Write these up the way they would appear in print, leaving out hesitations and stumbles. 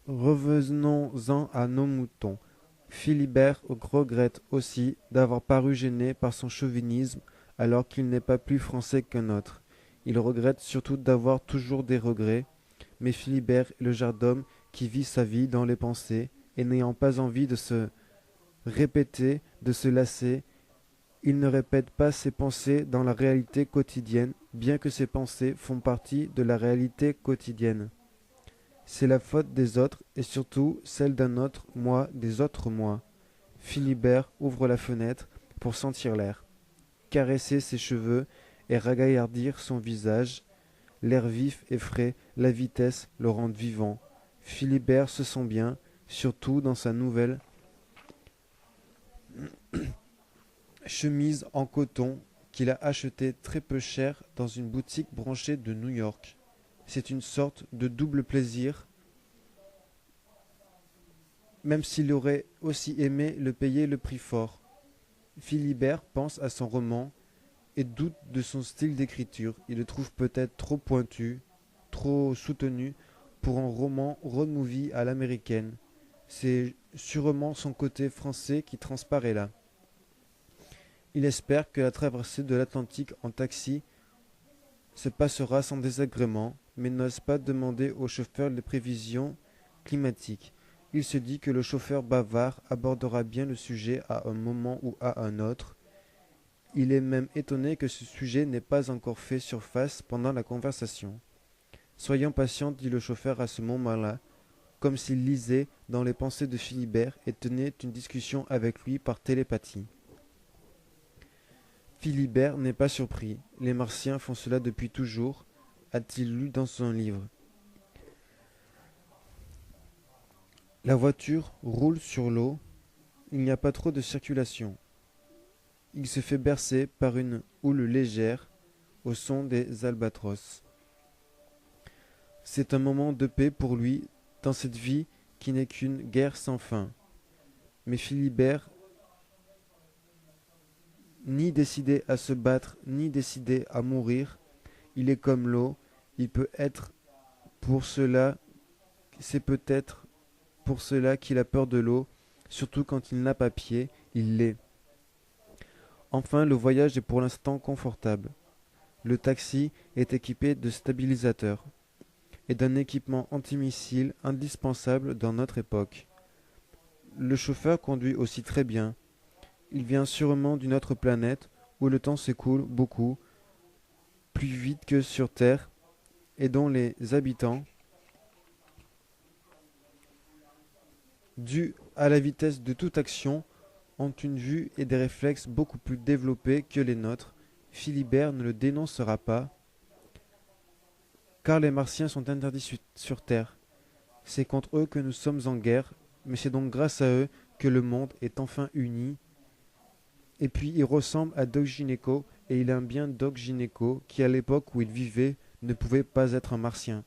Revenons-en à nos moutons. Philibert regrette aussi d'avoir paru gêné par son chauvinisme alors qu'il n'est pas plus français qu'un autre. Il regrette surtout d'avoir toujours des regrets, mais Philibert est le genre d'homme qui vit sa vie dans les pensées et n'ayant pas envie de se répéter, de se lasser, il ne répète pas ses pensées dans la réalité quotidienne, bien que ses pensées font partie de la réalité quotidienne. C'est la faute des autres et surtout celle d'un autre moi des autres moi. Philibert ouvre la fenêtre pour sentir l'air, caresser ses cheveux et ragaillardir son visage. L'air vif et frais, la vitesse le rendent vivant. Philibert se sent bien, surtout dans sa nouvelle chemise en coton qu'il a achetée très peu cher dans une boutique branchée de New York. C'est une sorte de double plaisir, même s'il aurait aussi aimé le payer le prix fort. Philibert pense à son roman et doute de son style d'écriture. Il le trouve peut-être trop pointu, trop soutenu pour un roman road movie à l'américaine. C'est sûrement son côté français qui transparaît là. Il espère que la traversée de l'Atlantique en taxi se passera sans désagrément, mais n'ose pas demander au chauffeur les prévisions climatiques. Il se dit que le chauffeur bavard abordera bien le sujet à un moment ou à un autre. Il est même étonné que ce sujet n'ait pas encore fait surface pendant la conversation. Soyons patients, dit le chauffeur à ce moment-là, comme s'il lisait dans les pensées de Philibert et tenait une discussion avec lui par télépathie. Philibert n'est pas surpris. Les Martiens font cela depuis toujours, a-t-il lu dans son livre. La voiture roule sur l'eau, il n'y a pas trop de circulation. Il se fait bercer par une houle légère au son des albatros. C'est un moment de paix pour lui dans cette vie qui n'est qu'une guerre sans fin. Mais Philibert, ni décidé à se battre, ni décidé à mourir, il est comme l'eau, il peut être pour cela, c'est peut-être pour cela qu'il a peur de l'eau, surtout quand il n'a pas pied, il l'est. Enfin, le voyage est pour l'instant confortable. Le taxi est équipé de stabilisateurs et d'un équipement antimissile indispensable dans notre époque. Le chauffeur conduit aussi très bien. Il vient sûrement d'une autre planète où le temps s'écoule beaucoup plus vite que sur Terre et dont les habitants, dû à la vitesse de toute action, ont une vue et des réflexes beaucoup plus développés que les nôtres. Philibert ne le dénoncera pas, car les Martiens sont interdits sur Terre. C'est contre eux que nous sommes en guerre, mais c'est donc grâce à eux que le monde est enfin uni. Et puis il ressemble à Doc Gynéco, et il aime bien Doc Gynéco, qui à l'époque où il vivait ne pouvait pas être un Martien.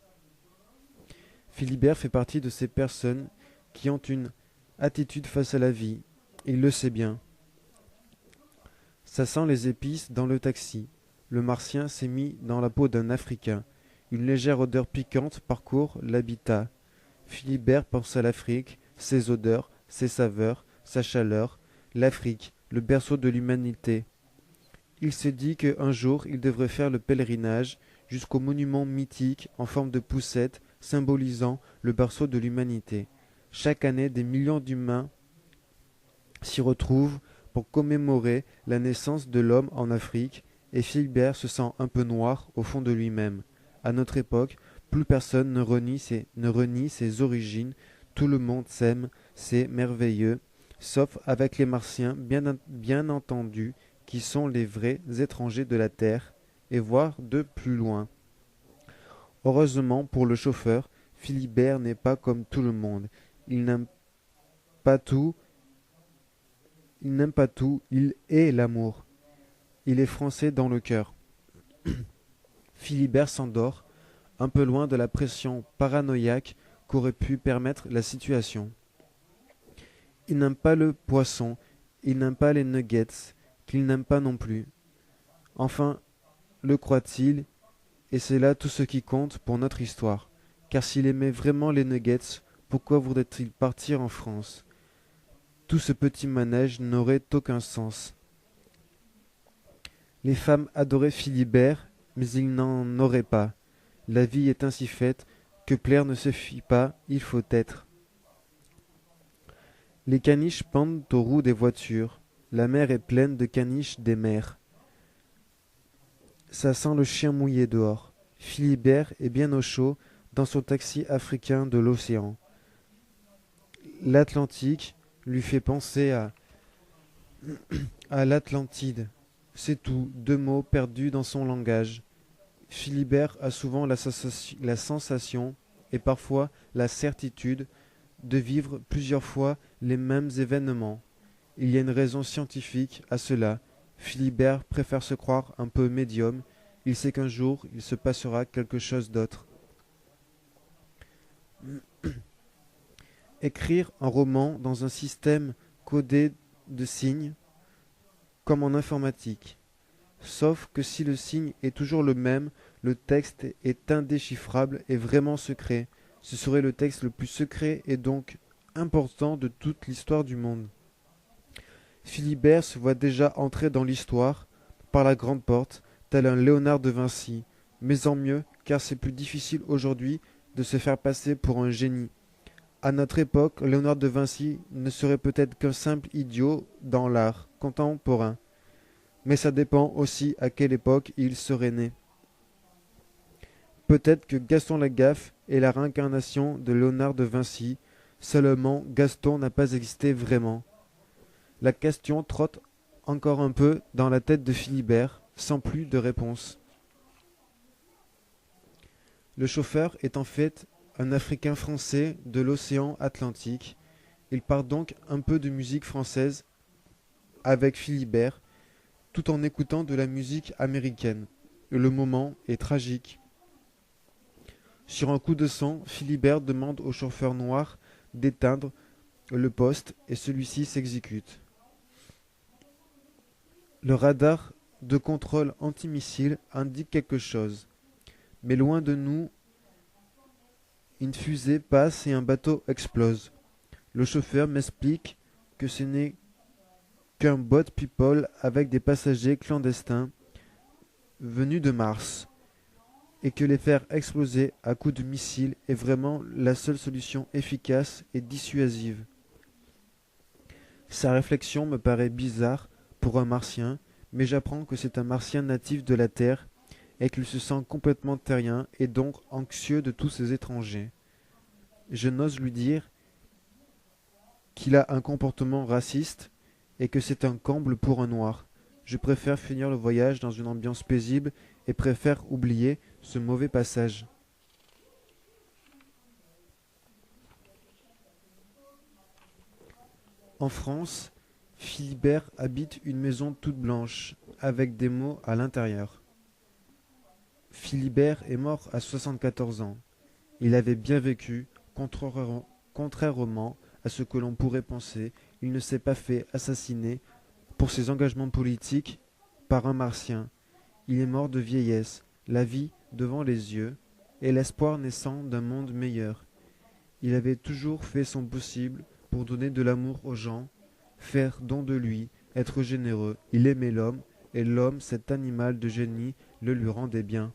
Philibert fait partie de ces personnes qui ont une attitude face à la vie. Il le sait bien. Ça sent les épices dans le taxi. Le Martien s'est mis dans la peau d'un Africain. Une légère odeur piquante parcourt l'habitat. Philibert pense à l'Afrique, ses odeurs, ses saveurs, sa chaleur, l'Afrique, le berceau de l'humanité. Il se dit qu'un jour il devrait faire le pèlerinage jusqu'au monument mythique en forme de poussette symbolisant le berceau de l'humanité. Chaque année, des millions d'humains s'y retrouvent pour commémorer la naissance de l'homme en Afrique, et Philibert se sent un peu noir au fond de lui-même. À notre époque, plus personne ne renie ses origines, tout le monde s'aime, c'est merveilleux, sauf avec les Martiens, bien entendu, qui sont les vrais étrangers de la Terre, et voire de plus loin. Heureusement pour le chauffeur, Philibert n'est pas comme tout le monde. Il n'aime pas tout, il n'aime pas tout, il est l'amour. Il est français dans le cœur. Philibert s'endort, un peu loin de la pression paranoïaque qu'aurait pu permettre la situation. Il n'aime pas le poisson, il n'aime pas les nuggets, qu'il n'aime pas non plus. Enfin, le croit-il, et c'est là tout ce qui compte pour notre histoire. Car s'il aimait vraiment les nuggets, pourquoi voudrait-il partir en France? Tout ce petit manège n'aurait aucun sens. Les femmes adoraient Philibert, mais ils n'en auraient pas. La vie est ainsi faite que plaire ne suffit pas, il faut être. Les caniches pendent aux roues des voitures. La mer est pleine de caniches des mers. Ça sent le chien mouillé dehors. Philibert est bien au chaud dans son taxi africain de l'océan. L'Atlantique lui fait penser à l'Atlantide. C'est tout, deux mots perdus dans son langage. Philibert a souvent la sensation et parfois la certitude de vivre plusieurs fois les mêmes événements. Il y a une raison scientifique à cela. Philibert préfère se croire un peu médium. Il sait qu'un jour, il se passera quelque chose d'autre. Écrire un roman dans un système codé de signes, comme en informatique. Sauf que si le signe est toujours le même, le texte est indéchiffrable et vraiment secret. Ce serait le texte le plus secret et donc important de toute l'histoire du monde. Philibert se voit déjà entrer dans l'histoire par la grande porte, tel un Léonard de Vinci, mais en mieux, car c'est plus difficile aujourd'hui de se faire passer pour un génie. À notre époque, Léonard de Vinci ne serait peut-être qu'un simple idiot dans l'art contemporain. Mais ça dépend aussi à quelle époque il serait né. Peut-être que Gaston Lagaffe est la réincarnation de Léonard de Vinci, seulement Gaston n'a pas existé vraiment. La question trotte encore un peu dans la tête de Philibert, sans plus de réponse. Le chauffeur est en fait un Africain français de l'océan Atlantique. Il part donc un peu de musique française avec Philibert, tout en écoutant de la musique américaine. Le moment est tragique. Sur un coup de sang, Philibert demande au chauffeur noir d'éteindre le poste et celui-ci s'exécute. Le radar de contrôle antimissile indique quelque chose. Mais loin de nous, une fusée passe et un bateau explose. Le chauffeur m'explique que ce n'est qu'un boat people avec des passagers clandestins venus de Mars et que les faire exploser à coups de missiles est vraiment la seule solution efficace et dissuasive. Sa réflexion me paraît bizarre pour un martien, mais j'apprends que c'est un martien natif de la Terre et qu'il se sent complètement terrien et donc anxieux de tous ces étrangers. Je n'ose lui dire qu'il a un comportement raciste et que c'est un comble pour un noir. Je préfère finir le voyage dans une ambiance paisible et préfère oublier ce mauvais passage. En France, Philibert habite une maison toute blanche, avec des mots à l'intérieur. Philibert est mort à 74 ans. Il avait bien vécu, contrairement à ce que l'on pourrait penser, il ne s'est pas fait assassiner pour ses engagements politiques par un martien. Il est mort de vieillesse, la vie devant les yeux, et l'espoir naissant d'un monde meilleur. Il avait toujours fait son possible pour donner de l'amour aux gens, faire don de lui, être généreux. Il aimait l'homme, et l'homme, cet animal de génie, le lui rendait bien.